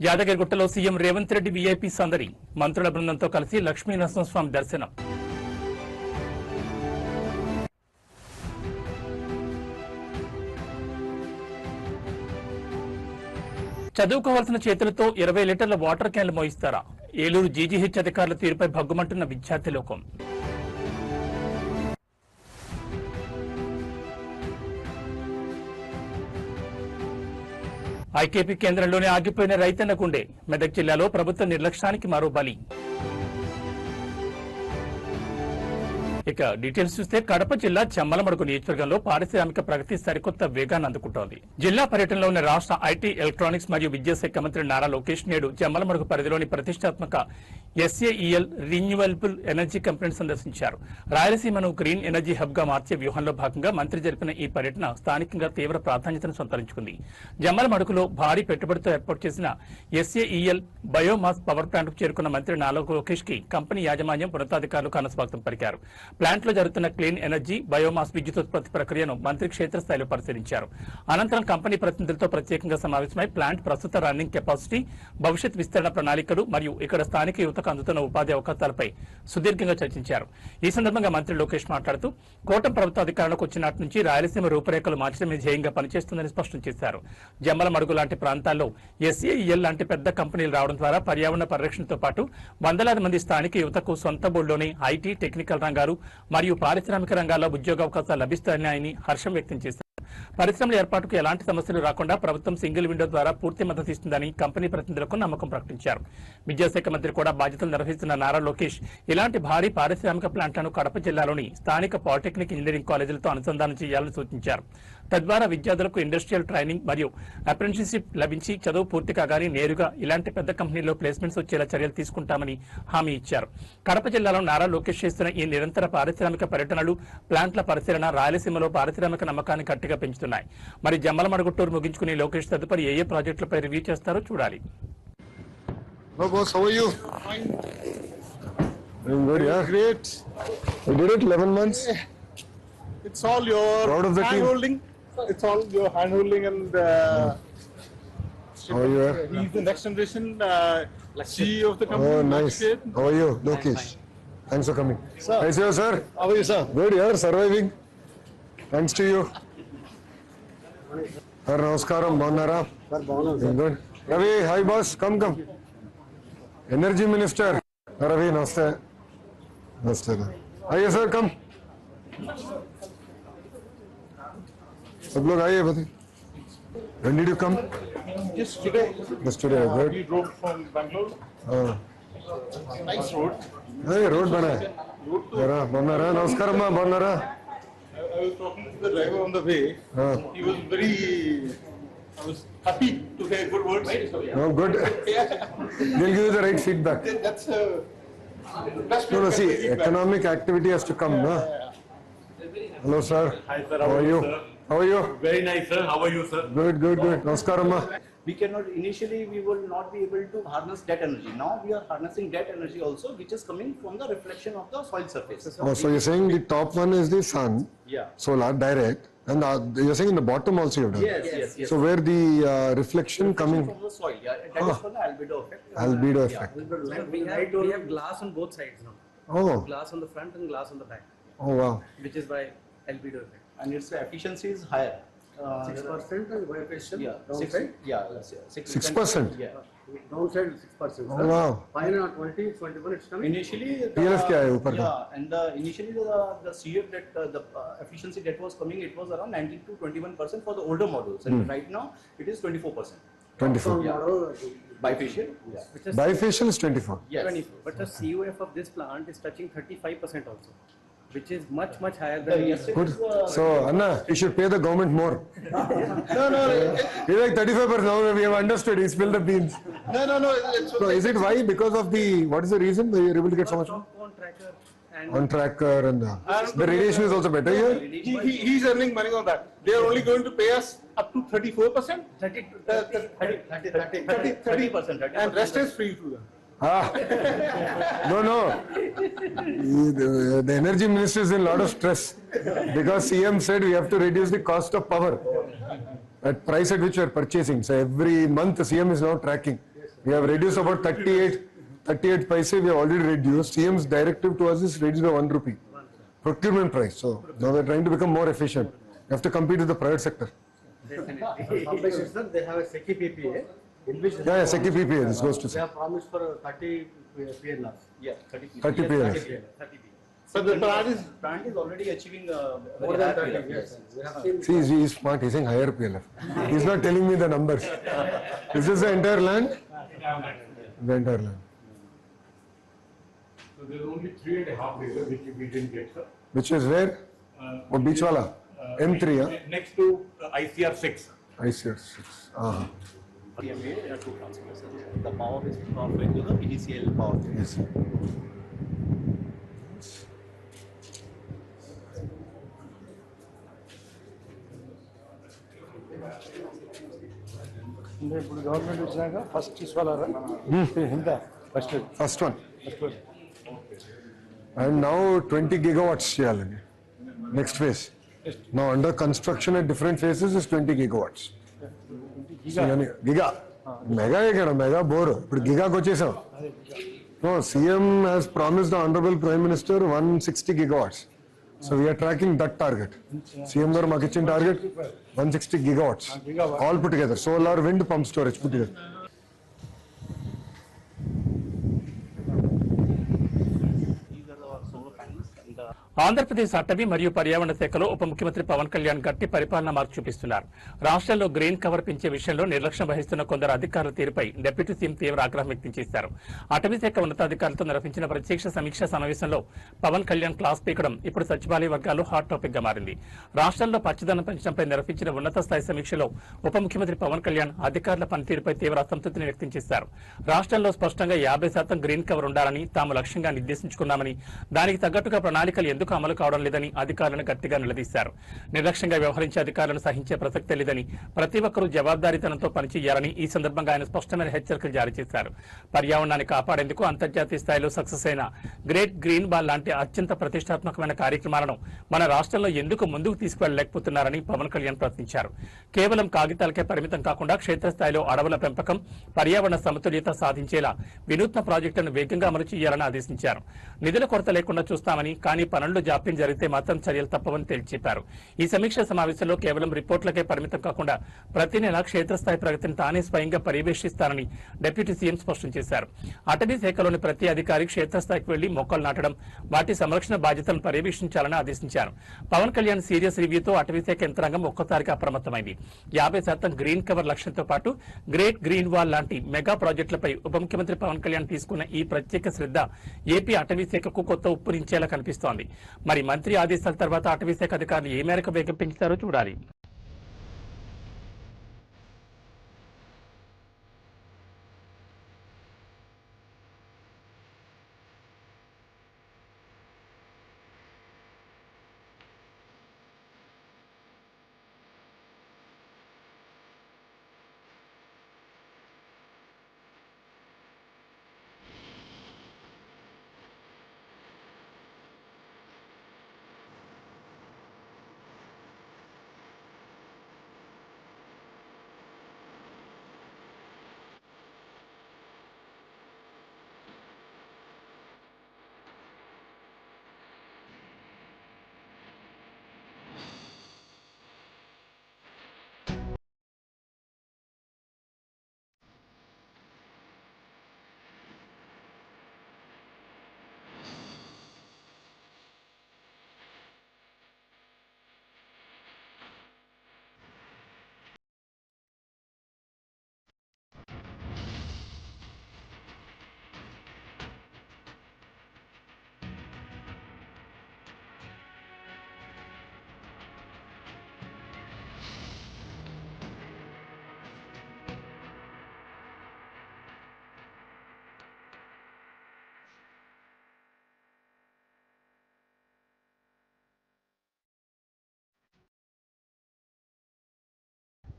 యాదగిరిగుట్టలో CM Revanth Reddy VIP సందడి మంత్రుల బృందంతో కలిసి లక్ష్మీనరసింహస్వామి దర్శనం. చదువుకోవాల్సిన చేతులతో 20 లీటర్ల వాటర్ క్యాన్లు మోయిస్తారా? ఏలూరు జీజీహెచ్ అధికారుల తీరుపై భగ్గుమంటున్న విద్యార్థి లోకం. ఐకేపీ కేంద్రంలోనే ఆగిపోయిన రైతన్న గుండె. మెదక్ జిల్లాలో ప్రభుత్వ నిర్లక్ష్యానికి మరో బలి. ఇక డీటెయిల్స్ చూస్తే కడప జిల్లా చెమ్మలమడుగు నియోజకవర్గంలో పారిశ్రామిక ప్రగతి సరికొత్త వేగాన్ని అందుకుంటోంది. జిల్లా పర్యటనలో ఉన్న రాష్ట్ర ఐటీ, ఎలక్ట్రానిక్స్ మరియు విద్యాశాఖ మంత్రి నారా లోకేష్ నేడు చెమ్మలమడుగు పరిధిలోని ప్రతిష్టాత్మక ఎస్ఏఈఎల్ రిన్యూవబుల్ ఎనర్జీ కంపెనీని సందర్శించారు. రాయలసీమను గ్రీన్ ఎనర్జీ హబ్ గా మార్చే వ్యూహంలో భాగంగా మంత్రి జరిపిన ఈ పర్యటన స్థానికంగా తీవ్ర ప్రాధాన్యతను సంతరించుకుంది. జమ్మలమడుగులో భారీ పెట్టుబడితో ఏర్పాటు చేసిన ఎస్ఏఈఎల్ బయోమాస్ పవర్ ప్లాంట్ కు చేరుకున్న మంత్రి నారా లోకేష్ కి కంపెనీ యాజమాన్యం, ఉన్నతాధికారులు ఘనస్వాగతం పలికారు. ప్లాంట్ లో జరుగుతున్న క్లీన్ ఎనర్జీ, బయోమాస్ విద్యుతోత్పత్తి ప్రక్రియను మంత్రి క్షేత్రస్థాయిలో పరిశీలించారు. అనంతరం కంపెనీ ప్రతినిధులతో ప్రత్యేకంగా సమావేశమై ప్లాంట్ ప్రస్తుత రన్నింగ్ కెపాసిటీ, భవిష్యత్ విస్తరణ ప్రణాళికలు మరియు ఇక్కడ స్థానిక యువతకు అందుతున్న ఉపాధి అవకాశాలపై సుదీర్ఘంగా చర్చించారు. ఈ సందర్భంగా మంత్రి లోకేష్ మాట్లాడుతూ కూటమి ప్రభుత్వ అధికారంలోకి వచ్చినట్టు నుంచి రాయలసీమ రూపురేఖలు మార్చడమే ధ్యేయంగా పనిచేస్తుందని స్పష్టం చేశారు. జమ్మలమడుగు లాంటి ప్రాంతాల్లో ఎస్ఏఈఎల్ లాంటి పెద్ద కంపెనీలు రావడం ద్వారా పర్యావరణ పరిరక్షణతో పాటు వందలాది మంది స్థానిక యువతకు సొంత బోర్డులోనే ఐటీ, టెక్నికల్ రంగాలు మరియు పారిశ్రామిక రంగాల్లో ఉద్యోగావకాశాలు లభిస్తాయని హర్షం వ్యక్తం చేశారు. పరిశ్రమల ఏర్పాటుకు ఎలాంటి సమస్యలు రాకుండా ప్రభుత్వం సింగిల్ విండో ద్వారా పూర్తి మద్దతు ఇస్తుందని కంపెనీ ప్రతినిధులకు నమ్మకం ప్రకటించారు. విద్యాశాఖ మంత్రి కూడా బాధ్యతలు నిర్వహిస్తున్న నారా లోకేష్ ఇలాంటి భారీ పారిశ్రామిక ప్లాంట్లను కడప జిల్లాలోని స్థానిక పాలిటెక్నిక్, ఇంజనీరింగ్ కాలేజీలతో అనుసంధానం చేయాలని సూచించారు. తద్వారా విద్యార్థులకు ఇండస్ట్రియల్ ట్రైనింగ్ మరియు అప్రెంటిస్షిప్ లభించి చదువు పూర్తి కాగానే నేరుగా ఇలాంటి పెద్ద కంపెనీల్లో ప్లేస్మెంట్స్ వచ్చేలా చర్యలు తీసుకుంటామని హామీ ఇచ్చారు. కడప జిల్లాలో నారా లోకేష్ చేస్తున్న ఈ నిరంతర పారిశ్రామిక పర్యటనలు, ప్లాంట్ల పరిశీలన రాయలసీమలో పారిశ్రామిక నమ్మకాన్ని గట్టిగా పెంచుతున్నాయి. మరి జమ్మలమడుగు టూర్ ముగించుకుని లోకేష్ తదుపరి ఏ ప్రాజెక్టులపై రివ్యూ చేస్తారో చూడాలి. Hello boss, how are you? Fine. I'm good, yeah. Great. You did it 11 months. It's all your Proud of the team. hand holding. It's all your hand holding and How are you? he's the next generation CEO of the company. Oh, nice. How are you, Lokesh? Thanks for coming. Sir. Nice you, sir. How are you, sir? Good, yeah, surviving. Thanks to you. Sir, namaskaram, bagunnara? Sir, Good. Ravi, hi boss, come. Energy Minister. Ravi, namaste. Namaste. Aye sir, come. सब लोग आइए बताइए. When did you come? Just today. Yesterday, good. We drove from Bangalore. Nice road. Hey, road bana hai. Yara, bagunnara, namaskaram, bagunnara. I was talking to the driver on the way. He was very. I was happy to hear good words. Oh, good. They'll give you the right feedback. That's best. No, see, economic activity has to come, no? Hello, sir. Hi sir, How are you? sir? How are you? Very nice sir, how are you sir? Good. Namaskaram, ma. We cannot, initially we will not be able to harness that energy. Now we are harnessing that energy also, which is coming from the reflection of the soil surface. Oh, so you're saying the top one is the sun, Yeah. solar, direct, and you're saying in the bottom also you've done? Yes. So where the reflection coming? From the soil, yeah. That is for the albedo effect. Albedo effect. We have glass on both sides now. Oh, Glass on the front and glass on the back, oh wow. which is by albedo effect. And its efficiency is higher. 6% and bifacial. Yeah. Downside. 6%? Yeah. Downside 6%. Oh wow. Fine, 20, 21 it's coming. Initially, PLF क्या है ऊपर का? yeah, and initially the CF that the efficiency that was coming, it was around 19 to 21% for the older models, and right now it is 24%. 24. Bifacial. Yeah. Which is Bifacial is 24. Yes. 24. But the CUF of this plant is touching 35% also, which is much higher than Yes. Good. So, Anna, you should pay the government more. No. He's like 35%. Now we have understood. He spilled the beans. No. It's So, is it why? Because of the, what is the reason why you're able to get so much? on tracker and On tracker and the radiation is also better here? He's earning money on that. They are only going to pay us up to 34%. 30%. And rest is free to them. Ah. No. The energy minister is in a lot of stress because CM said we have to reduce the cost of power at price at which we are purchasing. So every month CM is now tracking. We have reduced about 38 paise. We have already reduced. CM's directive to us is reduced by 1 rupee. Procurement price. So now we're trying to become more efficient. You have to compete with the private sector. Companies, sir, they have a SECI PPA, in which Yeah, SECI PPA, this goes to they have promised for 30 PLR. Yeah, 30 30 PLS. 30 So the plant is already achieving More very than high 30, PLF. yes. We have seen. See, he is smart. He's saying higher PLF. He's not telling me the numbers. Is this the entire land? The entire land. So there's only 3.5 acres which we didn't get, sir. Which is where? Oh, Beachwala. M3, huh? Next to ICR 6. I see. We have made two transformers. The power is fed to the PGCL power. Yes. ఇప్పుడు government వచ్చినాక first తీసుకోవాలరా ఎంత first First one. And now 20 gigawatts చేయాలండి. Next phase. Now under construction at different phases is 20 gigawatts. Giga mega ఇక్కడ mega bore ఇప్పుడు గిగాకి వచ్చేసాం. No, CM has promised the Honorable Prime Minister 160 gigawatts. So we are tracking that target. CM garu maku icchin target 160 gigawatts. All put together. Solar, wind, pump storage put together. These are the solar panels and the Andhra Pradesh అటవీ మరియు పర్యావరణ శాఖలో ఉప ముఖ్యమంత్రి పవన్ కళ్యాణ్ గట్టి పరిపాలన మార్పు చూపిస్తున్నారు. రాష్ట్రంలో గ్రీన్ కవర్ పెంచే విషయంలో నిర్లక్ష్యం వహిస్తున్న కొందరు అధికారుల తీరుపై డిప్యూటీ సీఎం తీవ్ర ఆగ్రహం వ్యక్తం చేశారు. అటవీ శాఖ ఉన్నతాధికారులతో నిర్వహించిన ప్రత్యక్ష సమీక్షా సమావేశంలో పవన్ కళ్యాణ్ క్లాస్ పీకడం ఇప్పుడు సచివాలయ వర్గాల్లో హాట్ టాపిక్ గా మారింది. రాష్ట్రంలో పచ్చదనం పెంచడంపై నిర్వహించిన ఉన్నత స్థాయి సమీక్షలో ఉప ముఖ్యమంత్రి పవన్ కళ్యాణ్ అధికారుల పనితీరుపై తీవ్ర అసంతృప్తిని వ్యక్తం చేశారు. రాష్ట్రంలో స్పష్టంగా 50% గ్రీన్ కవర్ ఉండాలని తాము లక్ష్యంగా నిర్దేశించుకున్నామని, దానికి తగ్గట్టుగా ప్రణాళికలు ఎందుకు అమలు కావడం లేదని అధికారులను గట్టిగా నిలదీశారు. నిర్లక్ష్యంగా వ్యవహరించే అధికారులను సహించే ప్రసక్తే లేదని, ప్రతి ఒక్కరూ జవాబాదారీతనంతో పనిచేయాలని ఈ సందర్భంగా ఆయన స్పష్టమైన హెచ్చరికలు జారీ చేశారు. పర్యావరణాన్ని కాపాడేందుకు అంతర్జాతీయ స్థాయిలో సక్సెస్ అయిన గ్రేట్ గ్రీన్ వాల్ లాంటి అత్యంత ప్రతిష్టాత్మకమైన కార్యక్రమాలను మన రాష్ట్రంలో ఎందుకు ముందుకు తీసుకువెళ్లలేకపోతున్నారని పవన్ కళ్యాణ్ ప్రశ్నించారు. కేవలం కాగితాలకే పరిమితం కాకుండా క్షేత్రస్థాయిలో అడవుల పెంపకం, పర్యావరణ సమతుల్యత సాధించేలా వినూత్న ప్రాజెక్టులను వేగంగా అమలు చేయాలని ఆదేశించారు. నిధుల కొరత లేకుండా చూస్తామని, కానీ పనుల్లో జాప్యం జరిగితే మాత్రం చర్యలు తప్పవని తేల్చి చెప్పారు. ఈ సమీక్ష సమావేశంలో కేవలం రిపోర్టులకే పరిమితం కాకుండా ప్రతి నెల క్షేత్రస్థాయి ప్రగతిని తానే స్వయంగా పర్యవేక్షిస్తానని డిప్యూటీ సీఎం స్పష్టం చేశారు. అటవీ శాఖలోని ప్రతి అధికారి క్షేత్రస్థాయికి వెళ్లి మొక్కలు నాటడం, వాటి సంరక్షణ బాధ్యతలను పర్యవేక్షించాలని ఆదేశించారు. పవన్ కళ్యాణ్ సీరియస్ రివ్యూతో అటవీ శాఖ యంత్రాంగం ఒక్కసారిగా అప్రమత్తమైంది. 50% గ్రీన్ కవర్ లక్ష్యంతో పాటు గ్రేట్ గ్రీన్ వాల్ లాంటి మెగా ప్రాజెక్టులపై ఉప ముఖ్యమంత్రి పవన్ కళ్యాణ్ తీసుకున్న ఈ ప్రత్యేక శ్రద్ధ ఏపీ అటవీ శాఖకు కొత్త ఉప్పునించేలా కనిపిస్తోంది. మరి మంత్రి ఆదేశాల తర్వాత అటవీ శాఖ అధికారులు ఏ మేరకు వేగం పెంచుతారో చూడాలి.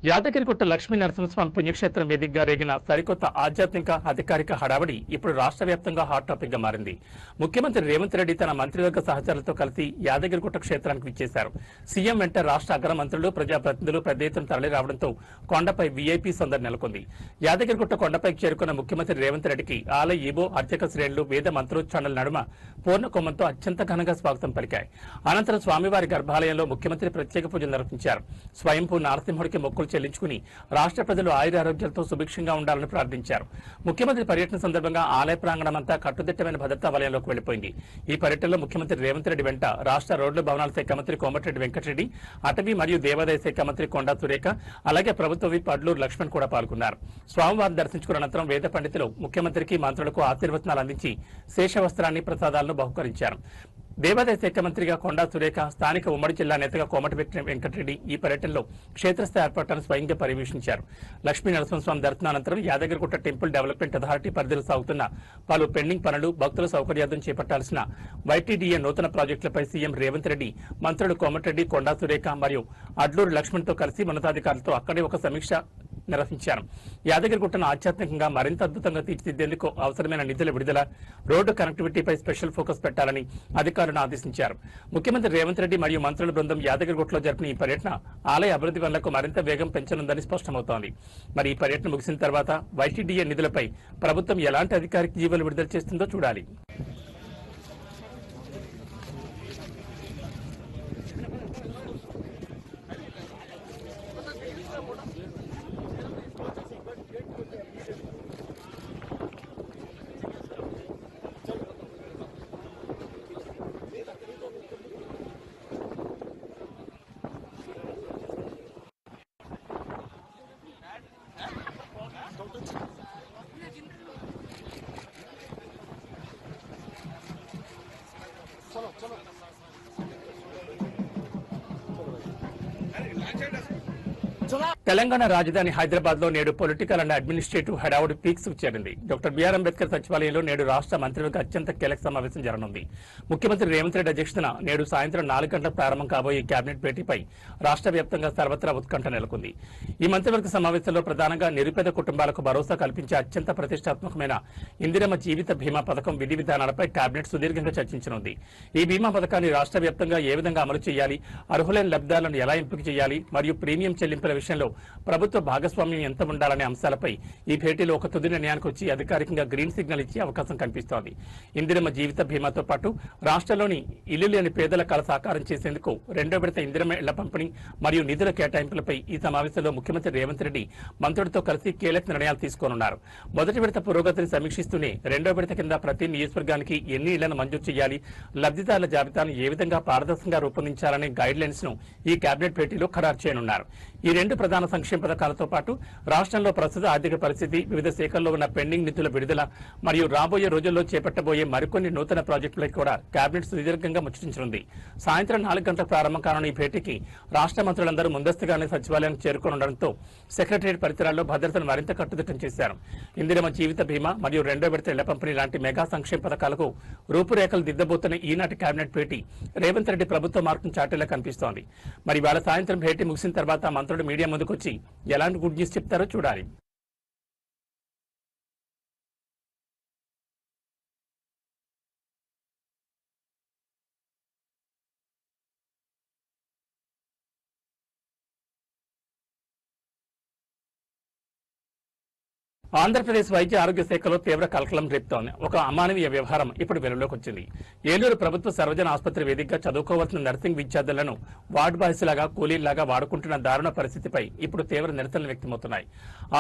యాదగిరిగుట్ట లక్ష్మీ నరసింహస్వామి పుణ్యక్షేత్రం వేదికగా రేగిన సరికొత్త ఆధ్యాత్మిక అధికారిక హడావడి ఇప్పుడు రాష్ట్ర వ్యాప్తంగా హాట్ టాపిక్ గా మారింది. ముఖ్యమంత్రి రేవంత్ రెడ్డి తన మంత్రివర్గ సహచరులతో కలిసి యాదగిరిగుట్ట క్షేత్రానికి విచ్చేశారు. సీఎం వెంట రాష్ట్ర అగ్ర మంత్రులు, ప్రజాప్రతినిధులు పెద్ద ఎత్తున తరలి రావడంతో కొండపై వీఐపీ సందడి నెలకొంది. యాదగిరిగుట్ట కొండపైకి చేరుకున్న ముఖ్యమంత్రి రేవంత్ రెడ్డికి ఆలయ ఈబో, అర్చక శ్రేణులు వేద మంత్రోచ్చారణల నడుమ పూర్ణ కొమ్మంతో అత్యంత ఘనంగా స్వాగతం పలికాయి. అనంతరం స్వామివారి గర్భాలయంలో ముఖ్యమంత్రి ప్రత్యేక పూజలు నిర్వహించారు. స్వయంభూ నరసింహుడికి మొక్కులు చెల్లించుకుని రాష్ట్ర ప్రజలు ఆయురారోగ్యాలతో సుభిక్షంగా ఉండాలని ప్రార్థించారు. ముఖ్యమంత్రి పర్యటన సందర్భంగా ఆలయ ప్రాంగణమంతా కట్టుదిట్టమైన భద్రతా వలయంలోకి వెళ్లిపోయింది. ఈ పర్యటనలో ముఖ్యమంత్రి రేవంత్ రెడ్డి వెంట రాష్ట్ర రోడ్లు భవనాల శాఖ మంత్రి కోమటిరెడ్డి వెంకటరెడ్డి, అటవీ మరియు దేవాదాయ శాఖ మంత్రి కొండా సురేఖ, అలాగే ప్రభుత్వ విప్ అడ్లూరు లక్ష్మణ్ కూడా పాల్గొన్నారు. స్వామివారిని దర్శించుకున్న అనంతరం వేద పండితులు ముఖ్యమంత్రికి, మంత్రులకు ఆశీర్వచనాలు అందించి శేషవస్త్రాన్ని, ప్రసాదాలను బహుకరించారు. దేవాదాయ శాఖ మంత్రిగా కొండా సురేఖ, స్థానిక ఉమ్మడి జిల్లా నేతగా కోమటిరెడ్డి వెంకటరెడ్డి ఈ పర్యటనలో క్షేత్రస్థాయి ఏర్పాట్లను స్వయంగా పర్యవేక్షించారు. లక్ష్మీ నరసింహస్వామి దర్శనానంతరం యాదగిరిగుట్ట టెంపుల్ డెవలప్మెంట్ అథారిటీ పరిధిలో సాగుతున్న పలు పెండింగ్ పనులు, భక్తుల సౌకర్యార్థం చేపట్టాల్సిన వైటీడీఏ నూతన ప్రాజెక్టులపై సీఎం రేవంత్ రెడ్డి, మంత్రులు కోమటిరెడ్డి, కొండా సురేఖ మరియు అడ్లూరు లక్ష్మణ్తో కలిసి ఉన్నతాధికారులతో అక్కడే ఒక సమీక్ష నిర్వహించారు. యాదగిరిగుట్టను ఆధ్యాత్మికంగా మరింత అద్భుతంగా తీర్చిదిద్దేందుకు అవసరమైన నిధుల విడుదల, రోడ్డు కనెక్టివిటీపై స్పెషల్ ఫోకస్ పెట్టాలని అధికారులను ఆదేశించారు. ముఖ్యమంత్రి రేవంత్ రెడ్డి మరియు మంత్రుల బృందం యాదగిరిగుట్టలో జరిపిన ఈ పర్యటన ఆలయ అభివృద్ధి పనులకు మరింత వేగం పెంచనుందని స్పష్టమవుతోంది. మరి ఈ పర్యటన ముగిసిన తర్వాత వైటీడీఏ నిధులపై ప్రభుత్వం ఎలాంటి అధికారిక జీవోలు విడుదల చేస్తుందో చూడాలి. తెలంగాణ రాజధాని హైదరాబాద్ లో నేడు పొలిటికల్ అండ్ అడ్మినిస్ట్రేటివ్ హడావుడి పీక్స్ చేరింది. డాక్టర్ బిఆర్ అంబేద్కర్ సచివాలయంలో నేడు రాష్ట్ర మంత్రివర్గ అత్యంత కీలక సమావేశం జరగనుంది. ముఖ్యమంత్రి రేవంత్ రెడ్డి అధ్యక్షతన నేడు సాయంత్రం 4 గంటలకు ప్రారంభం కాబోయే కేబినెట్ భేటీపై రాష్ట్ర వ్యాప్తంగా సర్వత్రా ఉత్కంఠ నెలకొంది. ఈ మంత్రివర్గ సమావేశంలో ప్రధానంగా నిరుపేద కుటుంబాలకు భరోసా కల్పించే అత్యంత ప్రతిష్టాత్మకమైన ఇందిరమ్మ జీవిత బీమా పథకం విధి విధానాలపై కేబినెట్ సుదీర్ఘంగా చర్చించనుంది. ఈ బీమా పథకాన్ని రాష్ట్ర వ్యాప్తంగా ఏ విధంగా అమలు చేయాలి, అర్హులైన లబ్ధిదారులను ఎలా ఎంపిక చేయాలి మరియు ప్రీమియం చెల్లింపుల విషయంలో ప్రభుత్వ భాగస్వామ్యం ఎంత ఉండాలనే అంశాలపై ఈ భేటీలో ఒక తుది నిర్ణయానికి వచ్చి అధికారికంగా గ్రీన్ సిగ్నల్ ఇచ్చే అవకాశం కనిపిస్తోంది. ఇందిరమ్మ జీవిత బీమాతో పాటు రాష్ట్రంలోని ఇల్లు లేని పేదల కల సాకారం చేసేందుకు 2వ విడత ఇందిరమ్మ ఇళ్ల పంపిణీ మరియు నిధుల కేటాయింపులపై ఈ సమావేశంలో ముఖ్యమంత్రి రేవంత్ రెడ్డి మంత్రులతో కలిసి కీలక నిర్ణయాలు తీసుకోనున్నారు. మొదటి విడత పురోగతిని సమీక్షిస్తూనే 2వ విడత కింద ప్రతి నియోజకవర్గానికి ఎన్ని ఇళ్లను మంజూరు చేయాలి, లబ్ధిదారుల జాబితాను ఏ విధంగా పారదర్శకంగా రూపొందించాలనే గైడ్ లైన్స్ ను ఈ కేబినెట్ భేటీలో ఖరారు చేయనున్నారు. ఈ 2 ప్రధాన సంక్షేమ పథకాలతో పాటు రాష్ట్రంలో ప్రస్తుత ఆర్థిక పరిస్థితి, వివిధ శాఖల్లో ఉన్న పెండింగ్ నిధుల విడుదల మరియు రాబోయే రోజుల్లో చేపట్టబోయే మరికొన్ని నూతన ప్రాజెక్టులపై కూడా కేబినెట్ సుదీర్ఘంగా ముచ్చటించనుంది. సాయంత్రం 4 గంటలకు ప్రారంభం కానున్న ఈ భేటీకి రాష్ట్ర మంత్రులందరూ ముందస్తుగానే సచివాలయానికి చేరుకోనుండడంతో సెక్రటరియట్ పరిసరాల్లో భద్రతను మరింత కట్టుదిట్టం చేశారు. ఇందిరమ్మ జీవిత బీమా మరియు 2వ విడత ఇళ్ల పంపిణీ లాంటి మెగా సంక్షేమ పథకాలకు రూపురేఖలు దిద్దబోతున్న ఈనాటి కేబినెట్ భేటీ రేవంత్ రెడ్డి ప్రభుత్వ మార్పును చాటేలా కనిపిస్తోంది. మరి వాళ్ళ సాయంత్రం భేటీ ముగిసిన తర్వాత మంత్రులు మీడియా ముందుకొచ్చి ఎలాంటి గుడ్ న్యూస్ చెప్తారో చూడాలి. ఆంధ్రప్రదేశ్ వైద్య ఆరోగ్య శాఖలో తీవ్ర కలకలం రేపుతోంది. ఒక అమానవీయ వ్యవహారం ఇప్పుడు వెలుగులోకి వచ్చింది. ఏలూరు ప్రభుత్వ సర్వజన ఆసుపత్రి వేదికగా చదువుకోవాల్సిన నర్సింగ్ విద్యార్థులను వార్డ్ బాయ్స్ లాగా, కూలీలాగా వాడుకుంటున్న దారుణ పరిస్థితిపై ఇప్పుడు తీవ్ర నిరసనలు వ్యక్తమవుతున్నాయి.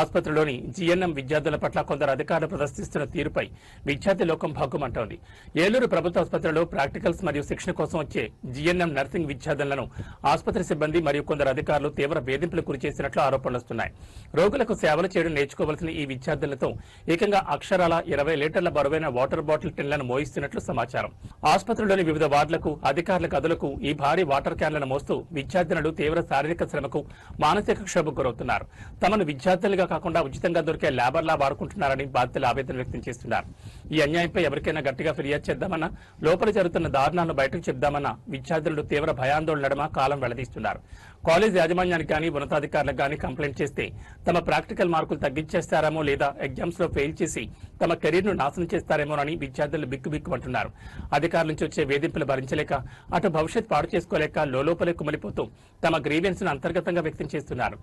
ఆసుపత్రిలోని జీఎన్ఎం విద్యార్థుల పట్ల కొందరు అధికారులు ప్రదర్శిస్తున్న తీరుపై విద్యార్థి లోకం భగ్గుమంటోంది. ఏలూరు ప్రభుత్వ ఆసుపత్రిలో ప్రాక్టికల్స్ మరియు శిక్షణ కోసం వచ్చే జీఎన్ఎం నర్సింగ్ విద్యార్థులను ఆసుపత్రి సిబ్బంది మరియు కొందరు అధికారులు తీవ్ర వేధింపులకు గురి చేసినట్లు ఆరోపణలు వస్తున్నాయి. రోగులకు సేవలు చేయడం నేర్చుకోవాల్సిన ఈ విద్యార్థులతో ఏకంగా అక్షరాల 20 లీటర్ల బరువైన వాటర్ బాటిల్ టిన్లను మోయిస్తున్నట్లు సమాచారం. ఆసుపత్రిలోని వివిధ వార్డులకు, అధికారుల గదులకు ఈ భారీ వాటర్ క్యాన్లను మోస్తూ విద్యార్థినులు తీవ్ర శారీరక శ్రమకు, మానసిక క్షోభకు గురవుతున్నారు. తమను విద్యార్థులుగా కాకుండా ఉచితంగా దొరికే లేబర్లా వాడుకుంటున్నారని బాధితులు ఆవేదన వ్యక్తం చేస్తున్నారు. ఈ అన్యాయంపై ఎవరికైనా గట్టిగా ఫిర్యాదు చేద్దామన్నా, లోపల జరుగుతున్న దారుణాలను బయటకు చెప్దామన్నా విద్యార్థులు తీవ్ర భయాందోళన నడుమ కాలం వెళ్లదీస్తున్నారు. కాలేజ్ యాజమాన్యానికి కానీ ఉన్నతాధికారులకు కానీ కంప్లైంట్ చేస్తే తమ ప్రాక్టికల్ మార్కులు తగ్గించేస్తారేమో లేదా ఎగ్జామ్స్ లో ఫెయిల్ చేసి తమ కెరీర్ ను నాశనం చేస్తారేమోనని విద్యార్థులు బిక్కుబిక్కుమంటున్నారు. అధికారుల నుంచి వచ్చే వేధింపులు భరించలేక అటు భవిష్యత్ పాడు చేసుకోలేక లోపలే కుమిలిపోతూ తమ గ్రీవెన్స్ ను అంతర్గతంగా వ్యక్తం చేస్తున్నారు.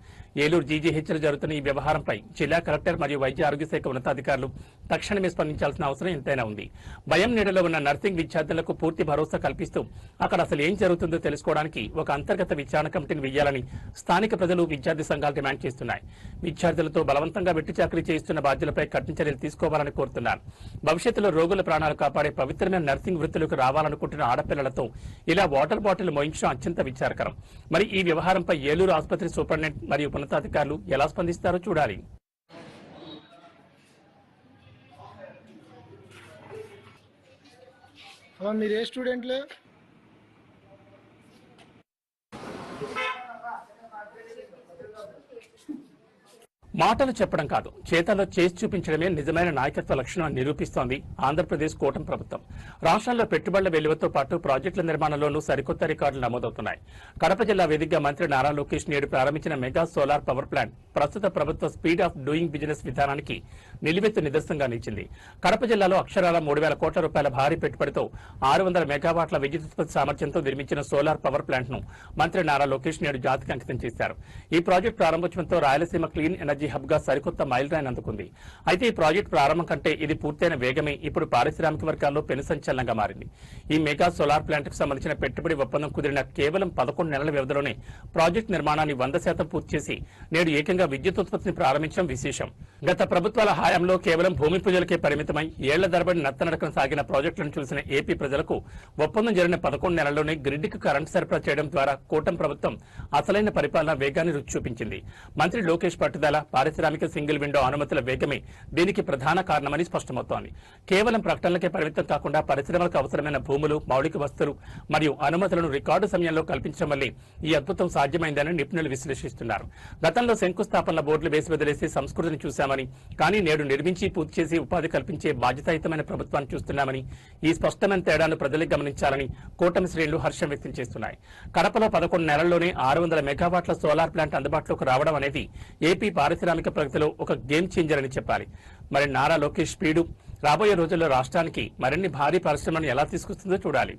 ఏలూరు జీజీహెచ్లో జరుగుతున్న ఈ వ్యవహారంపై జిల్లా కలెక్టర్ మరియు వైద్య ఆరోగ్య శాఖ ఉన్నతాధికారులు తక్షణమే స్పందించాల్సిన అవసరం ఎంతైనా ఉంది. భయం నీడలో ఉన్న నర్సింగ్ విద్యార్థులకు పూర్తి భరోసా కల్పిస్తూ అక్కడ అసలు ఏం జరుగుతుందో తెలుసుకోవడానికి ఒక అంతర్గత విచారణ కమిటీని వేయాలని స్థానిక ప్రజలు, విద్యార్థి సంఘాలు డిమాండ్ చేస్తున్నాయి. విద్యార్థులతో బలవంతంగా వెట్టి చాకరీ చేయిస్తున్న బాధ్యులపై కఠిన చర్యలు తీసుకోవాలని కోరుతున్నారు. భవిష్యత్తులో రోగుల ప్రాణాలు కాపాడే పవిత్రమైన నర్సింగ్ వృత్తులకు రావాలనుకుంటున్న ఆడపిల్లలతో ఇలా వాటర్ బాటిల్ మోయించడం అత్యంత విచారకరం. మరి ఈ వ్యవహారంపై ఏలూరు ఆసుపత్రి సూపరింటెండెంట్ మరియు ఉన్నతాధికారులు ఎలా స్పందిస్తారో చూడాలి. మీరు ఏ స్టూడెంట్లు? మాటలు చెప్పడం కాదు, చేతల్లో చేసి చూపించడమే నిజమైన నాయకత్వ లక్షణం అని నిరూపిస్తోంది ఆంధ్రప్రదేశ్ కూటమి ప్రభుత్వం. రాష్ట్రంలో పెట్టుబడుల వెలువతో పాటు ప్రాజెక్టుల నిర్మాణంలోనూ సరికొత్త రికార్డులు నమోదవుతున్నాయి. కడప జిల్లా వేదికగా మంత్రి నారా లోకేష్ నేడు ప్రారంభించిన మెగా సోలార్ పవర్ ప్లాంట్ ప్రస్తుత ప్రభుత్వ స్పీడ్ ఆఫ్ డూయింగ్ బిజినెస్ విధానానికి నిలువెత్తు నిదర్శనంగా నిలిచింది. కడప జిల్లాలో అక్షరాల 3,000 కోట్ల రూపాయల భారీ పెట్టుబడితో 600 మెగావాట్ల విద్యుత్ ఉత్పత్తి సామర్థ్యంతో నిర్మించిన సోలార్ పవర్ ప్లాంట్ ను మంత్రి నారా లోకేష్ నేడు జాతికి అంకితం చేశారు. ఈ ప్రాజెక్టు ప్రారంభోత్సవంతో రాయలసీమ క్లీన్ ఎనర్జీ హబ్ గా సరికొత్త మైల్ రాయిని అందుకుంది. అయితే ఈ ప్రాజెక్టు ప్రారంభం కంటే ఇది పూర్తయిన వేగమే ఇప్పుడు పారిశ్రామిక వర్గాల్లో పెను సంచలనంగా మారింది. ఈ మెగా సోలార్ ప్లాంట్ కు సంబంధించిన పెట్టుబడి ఒప్పందం కుదిరిన కేవలం 11 నెలల వ్యవధిలోనే ప్రాజెక్టు నిర్మాణాన్ని 100% పూర్తి చేసి నేడు ఏకంగా విద్యుత్ ఉత్పత్తిని ప్రారంభించడం విశేషం. గత ప్రభుత్వాల హయాంలో కేవలం భూమి పూజలకే పరిమితమై ఏళ్ల తరబడి నత్తనడకన సాగిన ప్రాజెక్టులను చూసిన ఏపీ ప్రజలకు ఒప్పందం జరిగిన 11 నెలల్లోనే గ్రిడ్ కు కరెంటు సరఫరా చేయడం ద్వారా కూటమి ప్రభుత్వం అసలైన పరిపాలన వేగాన్ని రుచి చూపించింది. మంత్రి లోకేష్ పట్టుదల, పారిశ్రామిక సింగిల్ విండో అనుమతుల వేగమే దీనికి ప్రధాన కారణమని స్పష్టమవుతోంది. కేవలం ప్రకటనలకే పరిమితం కాకుండా పరిశ్రమలకు అవసరమైన భూములు, మౌలిక వస్తువులు మరియు అనుమతులను రికార్డు సమయంలో కల్పించడం వల్లే ఈ అద్భుతం సాధ్యమైందని నిపుణులు విశ్లేషిస్తున్నారు. గతంలో శంకుస్థాపనల బోర్డులు వేసి వదిలేసి సంస్కృతిని చూశామని, కానీ నేడు నిర్మించి పూర్తి చేసి ఉపాధి కల్పించే బాధ్యతాయుతమైన ప్రభుత్వాన్ని చూస్తున్నామని, ఈ స్పష్టమైన తేడాను ప్రజలకు గమనించాలని కూటమి శ్రేణులు హర్షం వ్యక్తం చేస్తున్నాయి. కడపలో 11 నెలల్లోనే 600 మెగావాట్ల సోలార్ ప్లాంట్ అందుబాటులోకి రావడం అనేది ఏపీ పారిశ్రామిక ప్రగతిలో ఒక గేమ్ చేంజర్ అని చెప్పాలి. మరి నారా లోకేష్ స్పీడు రాబోయే రోజుల్లో రాష్ట్రానికి మరిన్ని భారీ పరిశ్రమలను ఎలా తీసుకొస్తుందో చూడాలి.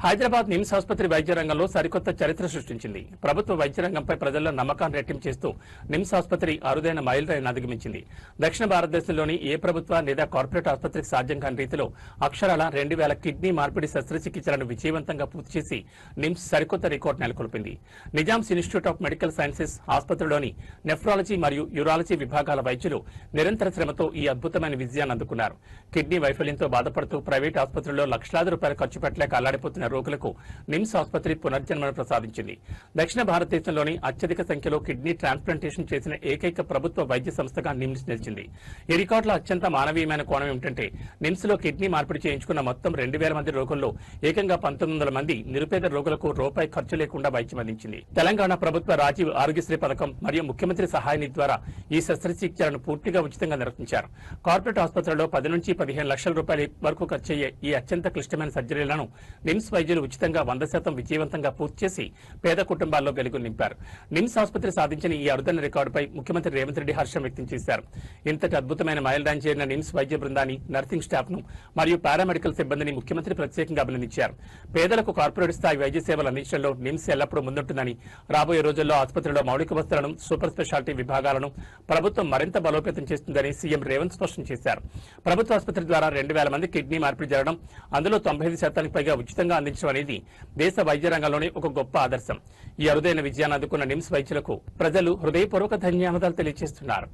హైదరాబాద్ నిమ్స్ ఆసుపత్రి వైద్య రంగంలో సరికొత్త చరిత్ర సృష్టించింది. ప్రభుత్వ వైద్య రంగంపై ప్రజల్లో నమ్మకాన్ని రెట్టింపు చేస్తూ నిమ్స్ ఆసుపత్రి అరుదైన మైల్ రాయిని అధిగమించింది. దక్షిణ భారతదేశంలోని ఏ ప్రభుత్వ లేదా కార్పొరేట్ ఆసుపత్రికి సాధ్యం కాని రీతిలో అక్షరాల 2,000 కిడ్నీ మార్పిడి శస్త్రచికిత్సలను విజయవంతంగా పూర్తి చేసి నిమ్స్ సరికొత్త రికార్డు నెలకొల్పింది. Nizam's institute of medical sciences ఆసుపత్రిలోని నెఫ్రాలజీ మరియు యూరాలజీ విభాగాల వైద్యులు నిరంతర శ్రమతో ఈ అద్భుతమైన విజయాన్ని అందుకున్నారు. కిడ్నీ వైఫల్యంతో బాధపడుతూ ప్రైవేట్ ఆసుపత్రుల్లో లక్షలాది రూపాయలు ఖర్చు పెట్టలేక అల్లాడిపోతున్న రోగులకు నిమ్స్ ఆసుపత్రి పునర్జన్మను ప్రసాదించింది. దక్షిణ భారతదేశంలోని అత్యధిక సంఖ్యలో కిడ్నీ ట్రాన్స్ప్లాంటేషన్ చేసిన ఏకైక ప్రభుత్వ వైద్య సంస్థగా నిమ్స్ నిలిచింది. ఈ రికార్డులో అత్యంత మానవీయమైన కోణం ఏమిటంటే నిమ్స్ లో కిడ్నీ మార్పిడి చేయించుకున్న మొత్తం 2,000 మంది రోగుల్లో ఏకంగా 1,900 మంది నిరుపేద రోగులకు రూపాయి ఖర్చు లేకుండా వైద్యం అందించింది. తెలంగాణ ప్రభుత్వ రాజీవ్ ఆరోగ్యశ్రీ పథకం మరియు ముఖ్యమంత్రి సహాయ నిధి ద్వారా ఈ శస్త్రచికిత్సలను పూర్తిగా ఉచితంగా నిర్వహించారు. కార్పొరేట్ ఆసుపత్రుల్లో 10 నుంచి 15 లక్షల రూపాయల వరకు ఖర్చయ్యే ఈ అత్యంత క్లిష్టమైన సర్జరీలను నిమ్స్ వైద్యులు ఉచితంగా 100% విజయవంతంగా పూర్తి చేసి పేద కుటుంబాల్లో వెలుగు నింపారు. నిమ్స్ ఆసుపత్రి సాధించిన ఈ అరుదైన రికార్డుపై ముఖ్యమంత్రి రేవంత్ రెడ్డి హర్షం వ్యక్తం చేశారు. ఇంతటి అద్భుతమైన మైలురాయి చేరిన నిమ్స్ వైద్య బృందాన్ని, నర్సింగ్ స్టాఫ్ ను మరియు పారామెడికల్ సిబ్బందిని ముఖ్యమంత్రి ప్రత్యేకంగా అభినందించారు. పేదలకు కార్పొరేట్ స్థాయి వైద్య సేవలు అందించడంలో నిమ్స్ ఎల్లప్పుడూ ముందుంటుందని, రాబోయే రోజుల్లో ఆసుపత్రిలో మౌలిక వసతులను, సూపర్ స్పెషాలిటీ విభాగాలను ప్రభుత్వం మరింత బలోపేతం చేస్తుందని సీఎం రేవంత్ స్పష్టం చేశారు. ప్రభుత్వ ఆసుపత్రి ద్వారా 2,000 మంది కిడ్నీ మార్పిడి జరగడం, అందులో 95% పైగా ఉచితంగా అందించడం అనేది దేశ వైద్య రంగంలోనే ఒక గొప్ప ఆదర్శం. ఈ అరుదైన విజయాన్ని అందుకున్న నిమ్స్ వైద్యులకు ప్రజలు హృదయపూర్వక ధన్యవాదాలు తెలియజేస్తున్నారు.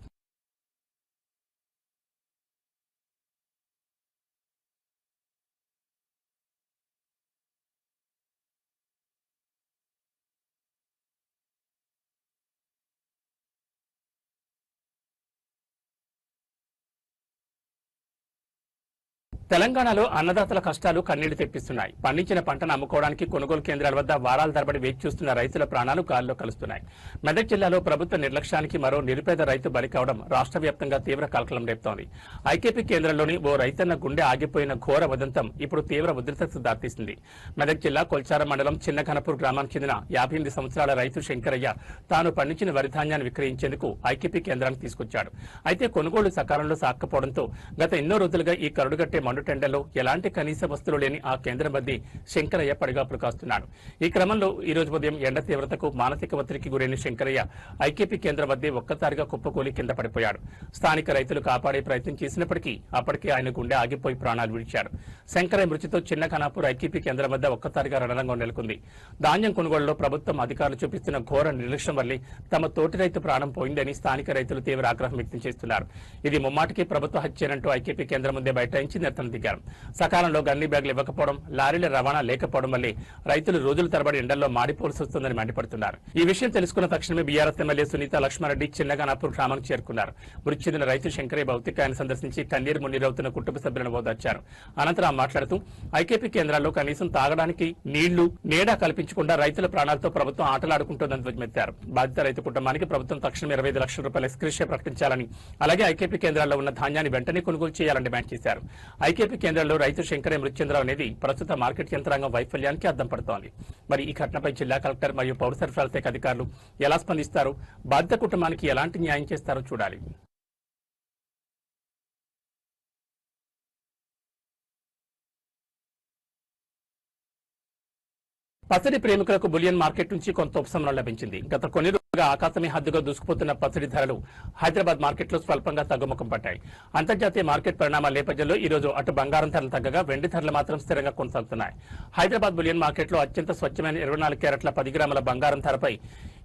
తెలంగాణలో అన్నదాతల కష్టాలు కన్నీళ్లు తెప్పిస్తున్నాయి. పండించిన పంటను అమ్ముకోవడానికి కొనుగోలు కేంద్రాల వద్ద వారాల తరబడి వేచి చూస్తున్న రైతుల ప్రాణాలు గాల్లో కలుస్తున్నాయి. మెదక్ జిల్లాలో ప్రభుత్వ నిర్లక్ష్యానికి మరో నిరుపేద రైతు బలి కావడం రాష్ట్ర వ్యాప్తంగా తీవ్ర కలకలం రేపుతోంది. ఐకేపీ కేంద్రంలోని ఓ రైతన్న గుండె ఆగిపోయిన ఘోర ఉదంతం ఇప్పుడు తీవ్ర ఉద్రిక్తతకు దారితీసింది. మెదక్ జిల్లా కొల్చారం మండలం చిన్నఘనపూర్ గ్రామానికి చెందిన 58 సంవత్సరాల రైతు శంకరయ్య తాను పండించిన వరి ధాన్యాన్ని విక్రయించేందుకు ఐకేపీ కేంద్రానికి తీసుకొచ్చాడు. అయితే కొనుగోలు సకాలంలో సాగకపోవడంతో గత ఎన్నో రోజులుగా ఈ కరుడుగట్టే టెండర్లో ఎలాంటి కనీస వస్తువులు లేని ఆ కేంద్రం వద్ద శంకరయ్య పడిగాపులు కాస్తున్నాడు. ఈ క్రమంలో ఈ రోజు ఉదయం ఎండ తీవ్రతకు మానసిక ఒత్తిడికి గురైన శంకరయ్య ఐకేపీ కేంద్రం వద్ద ఒక్కసారిగా కుప్పకూలి కింద పడిపోయాడు. స్థానిక రైతులు కాపాడే ప్రయత్నం చేసినప్పటికీ అప్పటికే ఆయన గుండె ఆగిపోయి ప్రాణాలు విడిచాడు. శంకరయ్య మృతితో చిన్న ఖానాపూర్ ఐకేపీ కేంద్రం వద్ద ఒక్కసారిగా రణరంగం నెలకొంది. ధాన్యం కొనుగోలులో ప్రభుత్వం అధికారులు చూపిస్తున్న ఘోర నిర్లక్ష్యం వల్లే తమ తోటి రైతు ప్రాణం పోయిందని స్థానిక రైతులు తీవ్ర ఆగ్రహం వ్యక్తం చేస్తున్నారు. ఇది ముమ్మాటికి ప్రభుత్వ హత్యేనంటూ ఐకేపీ కేంద్రం ముందే బైఠాయించి నిరసన దిగారు. సకాలంలో గన్ని బ్యాగులు ఇవ్వకపోవడం, లారీల రవాణా లేకపోవడం వల్లే రైతులు రోజుల తరబడి ఎండల్లో మాడిపోవలసి వస్తుందని మండిపడుతున్నారు. ఈ విషయం తెలుసుకున్న తక్షణమే బీఆర్ఎస్ ఎమ్మెల్యే సునీత లక్ష్మారెడ్డి చిన్నగనాపూర్ గ్రామానికి చేరుకున్నారు. మృతి చెందిన రైతు శంకరయ్య భౌతికాయాన్ని సందర్శించి కన్నీరు మున్నీరవుతున్న కుటుంబ సభ్యులను ఓదార్చారు. అనంతరం మాట్లాడుతూ ఐకేపీ కేంద్రాల్లో కనీసం తాగడానికి నీళ్లు, నీడ కల్పించకుండా రైతుల ప్రాణాలతో ప్రభుత్వం ఆటలాడుకుంటోందని ధ్వజమెత్తారు. బాధిత రైతు కుటుంబానికి ప్రభుత్వం తక్షణం 25 లక్షల రూపాయల ఎక్స్గ్రేషియా ప్రకటించాలని, అలాగే ఐకేపీ కేంద్రాల్లో ఉన్న ధాన్యాన్ని వెంటనే కొనుగోలు చేయాలని డిమాండ్ చేశారు. ఐకేపీ కేంద్రంలో రైతు శంకరయ్య మృతి చెందడం అనేది ప్రస్తుత మార్కెట్ యంత్రాంగం వైఫల్యానికి అద్దం పడుతోంది. మరి ఈ ఘటనపై జిల్లా కలెక్టర్ మరియు పౌర సరఫరాల శాఖ అధికారులు ఎలా స్పందిస్తారో, బాధిత కుటుంబానికి ఎలాంటి న్యాయం చేస్తారో చూడాలి. పచ్చడి ప్రేమికులకు బులియన్ మార్కెట్ నుంచి కొంత ఉపశమనం లభించింది. గత కొన్ని రోజులుగా ఆకాశమే హద్దుగా దూసుకుపోతున్న పచ్చడి ధరలు హైదరాబాద్ మార్కెట్లో స్వల్పంగా తగ్గుముఖం పట్టాయి. అంతర్జాతీయ మార్కెట్ పరిణామాల నేపథ్యంలో ఈ రోజు అటు బంగారం ధరలు తగ్గగా వెండి ధరలు మాత్రం స్థిరంగా కొనసాగుతున్నాయి. హైదరాబాద్ బులియన్ మార్కెట్లో అత్యంత స్వచ్ఛమైన 24 క్యారెట్ల 10 గ్రాముల బంగారం ధరపై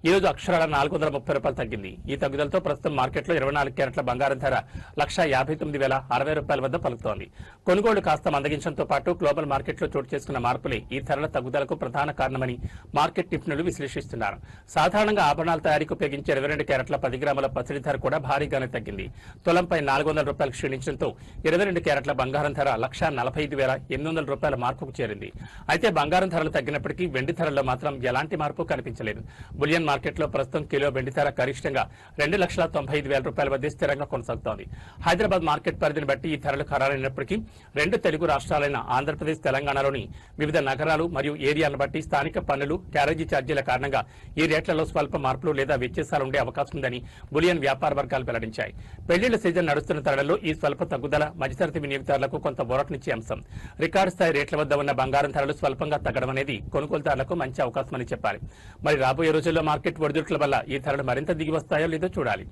ఈ రోజు అక్షరాల 430 రూపాయలు తగ్గింది. ఈ తగ్గుదలతో ప్రస్తుతం మార్కెట్లో 24 క్యారెట్ల బంగారం ధర 1,59,060 రూపాయల వద్ద పలుకుతోంది. కొనుగోళ్లు కాస్త మందగించడంతో పాటు గ్లోబల్ మార్కెట్లో చోటు చేసుకున్న మార్పులే ఈ ధరల తగ్గుదలకు ప్రధాన కారణమని మార్కెట్ నిపుణులు విశ్లేషిస్తున్నారు. సాధారణంగా ఆభరణాల తయారీకి ఉపయోగించే 22 క్యారెట్ల 10 గ్రాముల పసిడి ధర కూడా భారీగానే తగ్గింది. తులంపై 400 రూపాయలు క్షీణించడంతో 22 క్యారెట్ల బంగారం ధర 1,45,800 రూపాయల మార్కుకు చేరింది. అయితే బంగారం ధరలు తగ్గినప్పటికీ వెండి ధరల్లో మాత్రం ఎలాంటి మార్పు కనిపించలేదు. బులియన్ మార్కెట్లో ప్రస్తుతం కిలో వెండి ధర గరిష్టంగా 2,95,000 రూపాయల వద్ద స్థిరంగా కొనసాగుతోంది. హైదరాబాద్ మార్కెట్ పరిధిని బట్టి ఈ ధరలు ఖరారైనప్పటికీ 2 తెలుగు రాష్ట్రాలైన ఆంధ్రప్రదేశ్, తెలంగాణలోని వివిధ నగరాలు మరియు ఏరియాలను బట్టి స్థానిక పన్నులు, క్యారేజీ ఛార్జీల కారణంగా ఈ రేట్లలో స్వల్ప మార్పులు లేదా వ్యత్యాసాలు ఉండే అవకాశం ఉందని బులియన్ వ్యాపార వర్గాలు వెల్లడించాయి. పెళ్లిళ్ల సీజన్ నడుస్తున్న తరుణంలో ఈ స్వల్ప తగ్గుదల మధ్యతరగతి వినియోగదారులకు కొంత ఊరటనిచ్చే అంశం. రికార్డు స్థాయి రేట్ల వద్ద ఉన్న బంగారం ధరలు స్వల్పంగా తగ్గడం అనేది కొనుగోలుదారులకు మంచి అవకాశమని చెప్పాలి. మరి రాబోయే రోజుల్లో మార్కెట్ ఒడిదుడుకుల వల్ల ఈ ధరలు మరింత దిగి వస్తాయో లేదో చూడాలి.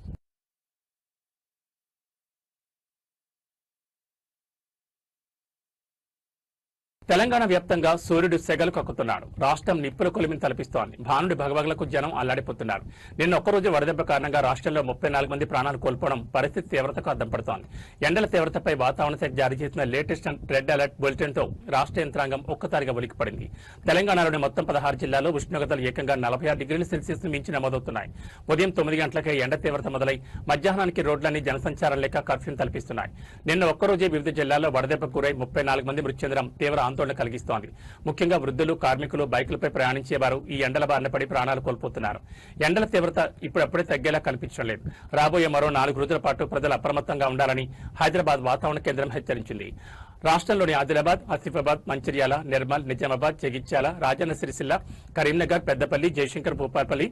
తెలంగాణ వ్యాప్తంగా సూర్యుడు సెగలు కక్కుతున్నాడు. రాష్ట్రం నిప్పుల కొలిమిని తలపిస్తోంది. భానుడి భగభగలకు జనం అల్లాడిపోతున్నారు. నిన్న ఒక్కరోజు వడదెబ్బ కారణంగా రాష్ట్రంలో 34 మంది ప్రాణాలు కోల్పోవడం పరిస్థితి తీవ్రతకు అద్దం పడుతోంది. ఎండల తీవ్రతపై వాతావరణ శాఖ జారీ చేసిన లేటెస్ట్ రెడ్ అలర్ట్ బులెటిన్ తో రాష్ట్ర యంత్రాంగం ఒక్కసారిగా ఉలిక్కిపడింది. తెలంగాణలోని మొత్తం 16 జిల్లాల్లో ఉష్ణోగ్రతలు ఏకంగా 46 డిగ్రీల సెల్సియస్ మించి నమోదవుతున్నాయి. ఉదయం 9 గంటలకే ఎండ తీవ్రత మొదలై మధ్యాహ్నానికి రోడ్లన్నీ జనసంచారం లేక కర్ఫ్యూను తలపిస్తున్నాయి. నిన్న ఒక్కరోజే వివిధ జిల్లాల్లో వడదెబ్బకు గురై 34 మంది మృతి చెందడం తీవ్ర ఆందోళన కలిగిస్తోంది. ముఖ్యంగా వృద్ధులు, కార్మికులు, బైకులపై ప్రయాణించేవారు ఈ ఎండల బారిన పడి ప్రాణాలు కోల్పోతున్నారు. ఎండల తీవ్రత ఇప్పుడప్పుడే తగ్గేలా కనిపించడం లేదు. రాబోయే మరో 4 రోజుల పాటు ప్రజలు అప్రమత్తంగా ఉండాలని హైదరాబాద్ వాతావరణ కేంద్రం హెచ్చరించింది. రాష్ట్రంలోని ఆదిలాబాద్, ఆసిఫాబాద్, మంచిర్యాల, నిర్మల్, నిజామాబాద్, జగిత్యాల, రాజన్న సిరిసిల్ల, కరీంనగర్, పెద్దపల్లి, జయశంకర్, భూపాలపల్లి,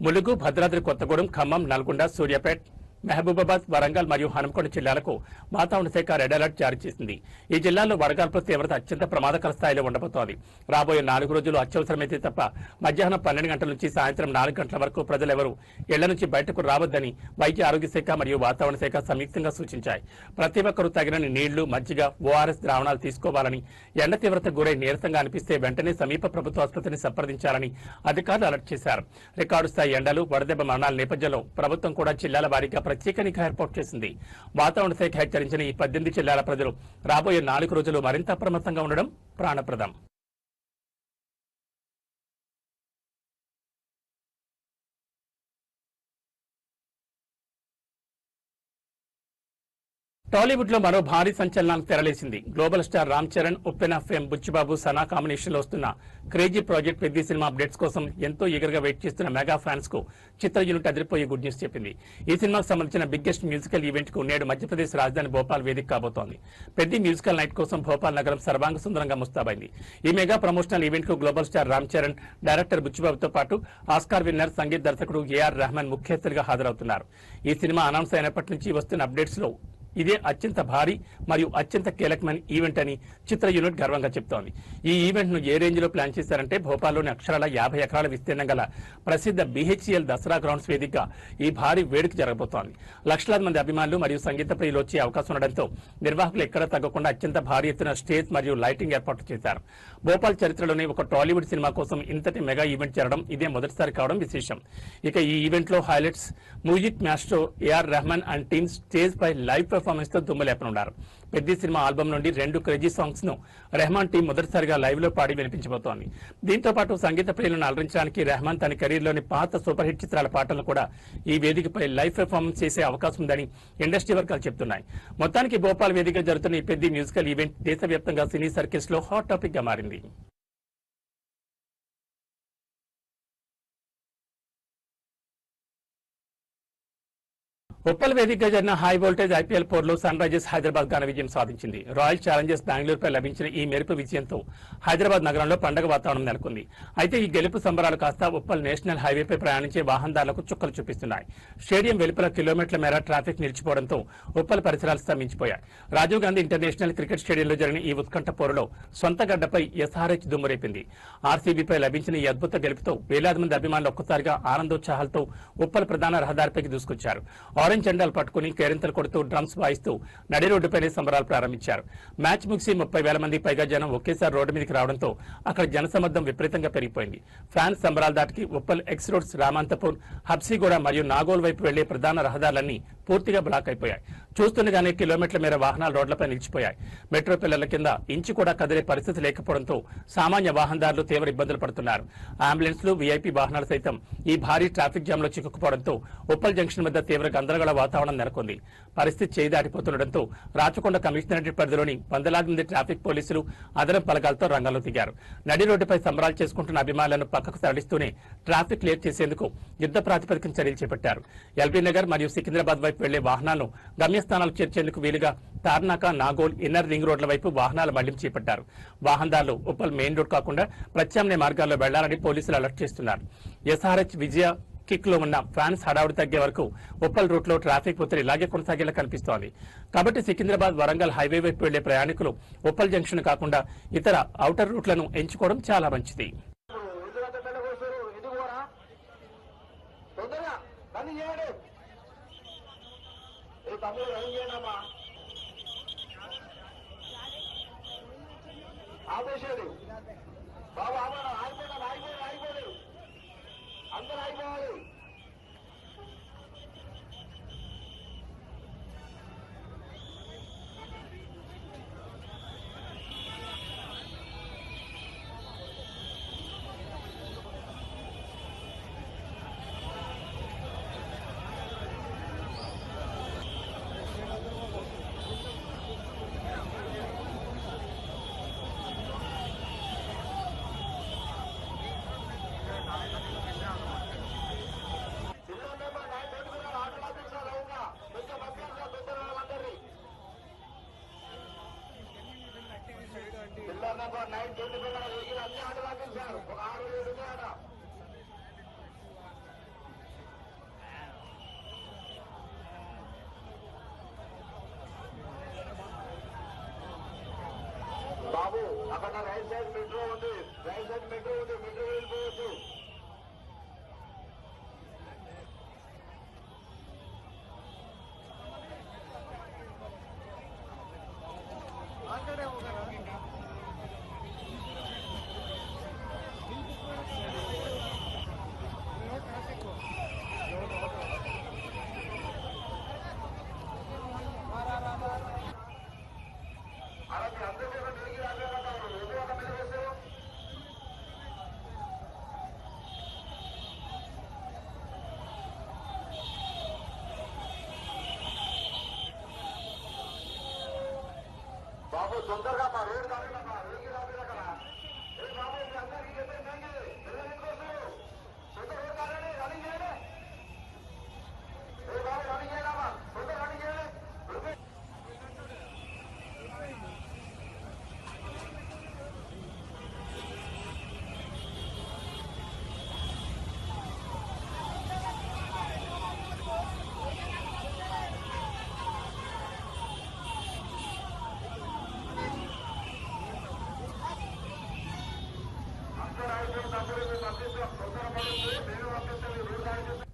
ములుగు, భద్రాద్రి కొత్తగూడెం, ఖమ్మం, నల్గొండ, సూర్యాపేట్, మహబూబాబాద్, వరంగల్ మరియు హనుమకొండ జిల్లాలకు వాతావరణ శాఖ రెడ్ అలర్ట్ జారీ చేసింది. ఈ జిల్లాల్లో వడగాల్పుల తీవ్రత అత్యంత ప్రమాదకర స్థాయిలో ఉండబోతోంది. రాబోయే 4 రోజులు అత్యవసరమైతే తప్ప మధ్యాహ్నం 12 గంటల నుంచి సాయంత్రం 4 గంటల వరకు ప్రజలెవరూ ఇళ్ల నుంచి బయటకు రావద్దని వైద్య ఆరోగ్య శాఖ మరియు వాతావరణ శాఖ సంయుక్తంగా సూచించాయి. ప్రతి ఒక్కరూ తగినన్ని నీళ్లు, మజ్జిగ, ఓఆర్ఎస్ ద్రావణాలు తీసుకోవాలని, ఎండ తీవ్రతకు గురై నీరసంగా అనిపిస్తే వెంటనే సమీప ప్రభుత్వ ఆసుపత్రిని సంప్రదించాలని అధికారులు అలర్ట్ చేశారు. రికార్డు స్థాయి ఎండలు, వడదెబ్బ మరణాల నేపథ్యంలో ప్రభుత్వం కూడా జిల్లాల వారీగా ప్రత్యేక నిఘా ఏర్పాటు చేసింది. వాతావరణ శాఖ హెచ్చరించిన ఈ 18 జిల్లాల ప్రజలు రాబోయే 4 రోజులు మరింత అప్రమత్తంగా ఉండడం ప్రాణప్రదం. టాలీవుడ్ లో మరో భారీ సంచలనానికి తెరలేసింది. గ్లోబల్ స్టార్ రామ్ చరణ్, ఉప్పెన ఫేమ్ బుచ్చిబాబు, సనా కాంబినేషన్ లో వస్తున్న క్రేజీ ప్రాజెక్ట్ పెద్ద సినిమా అప్డేట్స్ కోసం ఎంతో ఈగర్ గా వెయిట్ చేస్తున్న మెగా ఫ్యాన్స్ కు చిత్ర యూనిట్ అదిరిపోయే గుడ్ న్యూస్ చెప్పింది. ఈ సినిమాకు సంబంధించిన బిగ్గెస్ట్ మ్యూజికల్ ఈవెంట్ కు నేడు మధ్యప్రదేశ్ రాజధాని భోపాల్ వేదిక కాబోతోంది. పెద్ద మ్యూజికల్ నైట్ కోసం భోపాల్ నగరం సర్వాంగ సుందరంగా ముస్తాబైంది. ఈ మెగా ప్రమోషనల్ ఈవెంట్ కు global star Ram Charan, director బుచ్చిబాబుతో పాటు ఆస్కార్ విన్నర్ సంగీత దర్శకుడు ఏఆర్ రెహమాన్ ముఖ్య అతిథిగా హాజరవుతున్నారు. ఈ సినిమా అనౌన్స్ అయినప్పటి నుంచి వస్తున్న అప్డేట్స్ లో ఇదే అత్యంత భారీ మరియు అత్యంత కీలకమైన ఈవెంట్ అని చిత్ర యూనిట్ గర్వంగా చెప్తోంది. ఈ ఈవెంట్ ను ఏ రేంజ్ లో ప్లాన్ చేశారంటే భోపాల్లోని అక్షరాల 50 ఎకరాల విస్తీర్ణం గల ప్రసిద్ధ BHEL దసరా గ్రౌండ్స్ వేదికగా ఈ భారీ వేడుక జరగబోతోంది. లక్షలాది మంది అభిమానులు మరియు సంగీత ప్రియులు వచ్చే అవకాశం ఉండడంతో నిర్వాహకులు ఎక్కడా తగ్గకుండా అత్యంత భారీ ఎత్తున స్టేజ్ మరియు లైటింగ్ ఏర్పాటు చేశారు. భోపాల్ చరిత్రలోనే ఒక టాలీవుడ్ సినిమా కోసం ఇంతటి మెగా ఈవెంట్ జరగడం ఇదే మొదటిసారి కావడం విశేషం. ఇక ఈ ఈవెంట్ లో highlights music master A R Rahman and team stage పై లైవ్ పెర్ఫార్మెన్స్ తో దుమ్ములేపనున్నారు. పెద్ద సినిమా ఆల్బమ్ నుండి 2 క్రేజీ సాంగ్స్ ను రెహమాన్ టీం మొదటిసారిగా లైవ్ లో పాడి వినిపించబోతోంది. దీంతో పాటు సంగీత ప్రియులను అలరించడానికి రెహమాన్ తన కెరీర్ లోని పాత సూపర్ హిట్ చిత్రాల పాటలను కూడా ఈ వేదికపై లైవ్ పెర్ఫార్మెన్స్ చేసే అవకాశం ఉందని ఇండస్ట్రీ వర్గాలు చెప్తున్నాయి. మొత్తానికి భోపాల్ వేదికగా జరుగుతున్న ఈ పెద్ద మ్యూజికల్ ఈవెంట్ దేశవ్యాప్తంగా సినీ సర్కిల్స్ లో హాట్ టాపిక్ గా మారింది. ఉప్పల్ వేదికగా జరిగిన హై వోల్టేజ్ IPL పోర్లో సన్ రైజర్స్ హైదరాబాద్ ఘన విజయం సాధించింది. రాయల్ ఛాలెంజర్స్ బెంగళూరుపై లభించిన ఈ మెరుపు విజయంతో హైదరాబాద్ నగరంలో పండగ వాతావరణం నెలకొంది. అయితే ఈ గెలుపు సంబరాలు కాస్త ఉప్పల్ నేషనల్ హైవేపై ప్రయాణించే వాహనదారులకు చుక్కలు చూపిస్తున్నాయి. స్టేడియం వెలుపల కిలోమీటర్ల మేర ట్రాఫిక్ నిలిచిపోవడంతో ఉప్పల్ పరిసరాలు స్తంభించిపోయాయి. రాజీవ్ గాంధీ ఇంటర్నేషనల్ క్రికెట్ స్టేడియంలో జరిగిన ఈ ఉత్కంఠ పోరులో సొంత గడ్డపై SRH దుమ్మురేపింది. RCBపై లభించిన ఈ అద్భుత గెలుపుతో వేలాది మంది అభిమానులు ఒక్కసారిగా ఆనందోత్సాహాలతో ఉప్పల్ ప్రధాన రహదారిపైకి దూసుకొచ్చారు. ఆరెంజ్ జెండాలు పట్టుకుని కేరింతలు కొడుతూ డ్రమ్స్ వాయిస్తూ నడి రోడ్డుపైనే సంబరాలు ప్రారంభించారు. మ్యాచ్ ముగిసి 30,000 మందికి పైగా జనం ఒకేసారి రోడ్డు మీదకి రావడంతో అక్కడ జనసమ్మర్దం విపరీతంగా పెరిగిపోయింది. ఫ్యాన్స్ సంబరాల దాటికి ఉప్పల్ ఎక్స్ రోడ్స్, రామాంతపూర్, హబ్సీగూడ మరియు నాగోల్ వైపు వెళ్లే ప్రధాన రహదారులన్నీ పూర్తిగా బ్లాక్ అయిపోయాయి. చూస్తుండగానే కిలోమీటర్ల మేర వాహనాలు రోడ్లపై నిలిచిపోయాయి. మెట్రో పిల్లల కింద ఇంచు కూడా కదిలే పరిస్థితి లేకపోవడంతో సామాన్య వాహనదారులు తీవ్ర ఇబ్బందులు పడుతున్నారు. అంబులెన్స్లు, VIP వాహనాలు సైతం ఈ భారీ ట్రాఫిక్ జామ్ లో చిక్కుకుపోవడంతో ఉప్పల్ జంక్షన్ వద్ద తీవ్ర గందరగోళ వాతావరణం నెలకొంది. పరిస్థితి చేయి దాటిపోతుండటంతో రాచకొండ కమిషనరేట్ పరిధిలోని 100,000 మంది ట్రాఫిక్ పోలీసులు అదనపు బలగాలతో రంగంలో దిగారు. నడి రోడ్డుపై సంబరాలు చేసుకుంటున్న అభిమానులను పక్కకు తరలిస్తూనే ట్రాఫిక్ క్లియర్ చేసేందుకు యుద్ధ ప్రాతిపదికన చర్యలు చేపట్టారు. LB నగర్ మరియు సికింద్రాబాద్ వైపు వెళ్లే వాహనాలను గమ్యస్థానాలకు చేర్చేందుకు వీలుగా తార్నాక, నాగోల్, ఇన్నర్ రింగ్ రోడ్ల వైపు వాహనాల మళ్లింపు చేపట్టారు. వాహనదారులు ఉప్పల్ మెయిన్ రోడ్ కాకుండా ప్రత్యామ్నాయ మార్గాల్లో వెళ్లాలని పోలీసులు అలర్ట్ చేస్తున్నారు. SRH విజయ కిక్ లో ఉన్న ఫ్యాన్స్ హడావుడి తగ్గే వరకు ఉప్పల్ రూట్ లో ట్రాఫిక్ ఒత్తిడి ఇలాగే కొనసాగేలా కనిపిస్తోంది. కాబట్టి సికింద్రాబాద్, వరంగల్ హైవే వైపు వెళ్లే ప్రయాణికులు ఉప్పల్ జంక్షన్ కాకుండా ఇతర ఔటర్ రూట్లను ఎంచుకోవడం చాలా మంచిది. బాబు అక్కడ రైట్ సైడ్ మెట్రో ఉంది, మెట్రో వెళ్ళిపోవచ్చు. తొందరగా మా రోడ్ దాటమ్మా వెలిగి రాబోయేదక్కడ ఏ బాబు మీ అందరికీ చెప్పేది పిల్లలు తొందర రోడ్ దాటండి రన్నింగ్ చేయండి ఏ బాబు రన్నింగ్ చేయడమ్మా తొందర రన్నింగ్ చేయండి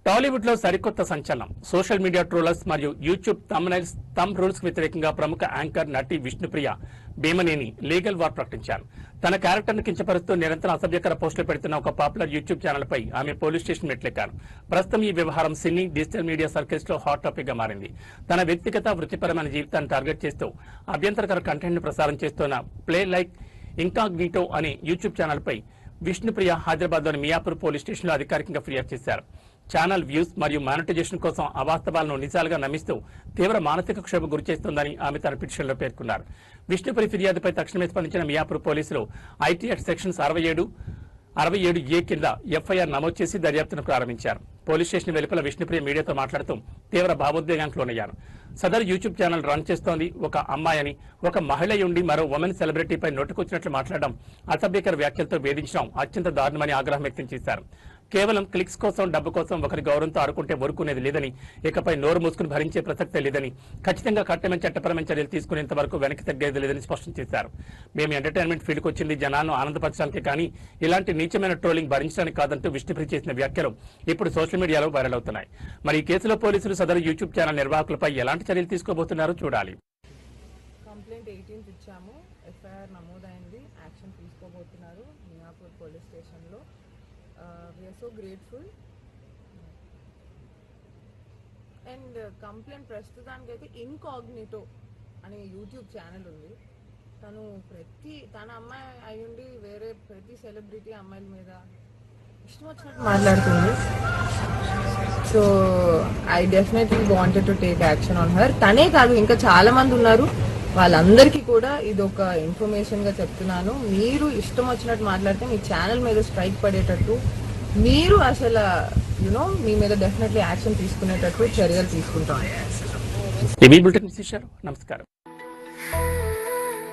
టాలీవుడ్ లో సరికొత్త సంచలనం. సోషల్ మీడియా ట్రోలర్స్ మరియు యూట్యూబ్ థంబ్నైల్స్ థంబ్ రూల్స్ వ్యతిరేకంగా ప్రముఖ యాంకర్ నటి విష్ణుప్రియ భీమనేని లీగల్ వార్ ప్రకటించారు. తన క్యారెక్టర్ ను కించపరుస్తూ నిరంతరం అసభ్యకర పోస్టులు పెడుతున్న ఒక పాపులర్ యూట్యూబ్ ఛానల్ పై ఆమె పోలీస్ స్టేషన్ మెట్లెక్కారు. ప్రస్తుతం ఈ వ్యవహారం సినీ డిజిటల్ మీడియా సర్కిల్స్ లో హాట్ టాపిక్ గా మారింది. తన వ్యక్తిగత వృత్తిపరమైన జీవితాన్ని టార్గెట్ చేస్తూ అభ్యంతరకర కంటెంట్ ను ప్రసారం చేస్తున్న ప్లే లైక్ ఇంకాగ్నిటో అనే యూట్యూబ్ ఛానల్ పై విష్ణుప్రియ హైదరాబాద్ లోని మియాపూర్ పోలీస్ స్టేషన్ లో అధికారికంగా ఫిర్యాదు చేశారు. ఛానల్ వ్యూస్ మరియు మానిటైజేషన్ కోసం అవాస్తవాలను నిజాలుగా నమ్మిస్తూ తీవ్ర మానసిక క్షోభ గురిచేస్తోందని ఆమె తన పిటిషన్లో పేర్కొన్నారు. విష్ణుప్రియ ఫిర్యాదుపై తక్షణమే స్పందించిన మియాపూర్ పోలీసులు ఐటీ యాక్ట్ సెక్షన్స్ 67A కింద ఎఫ్ఐఆర్ నమోదు చేసి దర్యాప్తును ప్రారంభించారు. పోలీస్ స్టేషన్ వెలుపల విష్ణుప్రియ మీడియాతో మాట్లాడుతూ తీవ్ర భావోద్వేగానికి లోనయ్యారు. సదరు యూట్యూబ్ ఛానల్ రన్ చేస్తోంది ఒక అమ్మాయని, ఒక మహిళ ఉండి మరో ఉమెన్ సెలబ్రిటీపై నోటుకొచ్చినట్లు మాట్లాడడం, అసభ్యకర వ్యాఖ్యలతో వేధించడం అత్యంత దారుణమని ఆగ్రహం వ్యక్తం చేశారు. కేవలం క్లిక్స్ కోసం, డబ్బు కోసం ఒకరి గౌరవంతో ఆడుకుంటే ఊరుకునేది లేదని, ఇకపై నోరు మూసుకుని భరించే ప్రసక్తే లేదని, ఖచ్చితంగా కఠినమైన చట్టపరమైన చర్యలు తీసుకునేంత వరకు వెనక్కి తగ్గేది లేదని స్పష్టం చేశారు. మేము ఎంటర్టైన్మెంట్ ఫీల్డ్కి వచ్చింది జనాలను ఆనందపరచడానికి కానీ ఇలాంటి నీచమైన ట్రోలింగ్ భరించడానికి కాదంటూ విష్ణుప్రియ చేసిన వ్యాఖ్యలు ఇప్పుడు సోషల్ మీడియాలో వైరల్ అవుతున్నాయి. మరి ఈ కేసులో పోలీసులు సదరు యూట్యూబ్ ఛానల్ నిర్వాహకులపై ఎలాంటి చర్యలు తీసుకోబోతున్నారో చూడాలి. కంప్లైంట్ 18 ఇచ్చాము, ఎఫ్ఐఆర్ నమోదైంది, యాక్షన్ తీసుకోబోతున్నారు మియాపూర్ పోలీస్ స్టేషన్లో. We are so grateful. And complaint ప్రస్తుతానికైతే ఇన్కాగ్నిటో అనే యూట్యూబ్ ఛానల్ ఉంది. తన అమ్మాయి అయ్యుండి వేరే ప్రతి సెలబ్రిటీ అమ్మాయిల మీద ఇష్టం వచ్చినట్టు మాట్లాడుతుంది. So I definitely wanted to take action on her. తనే కాదు, ఇంకా చాలా మంది ఉన్నారు. వాళ్ళందరికీ కూడా ఇది ఒక ఇన్ఫర్మేషన్ గా చెప్తున్నాను. మీరు ఇష్టం వచ్చినట్టు మాట్లాడితే మీ ఛానల్ మీద స్ట్రైక్ పడేటట్టు, మీరు అసలు మీ మీద డెఫినెట్లీ యాక్షన్ తీసుకునేటట్టు చర్యలు తీసుకుంటాం. నమస్కారం.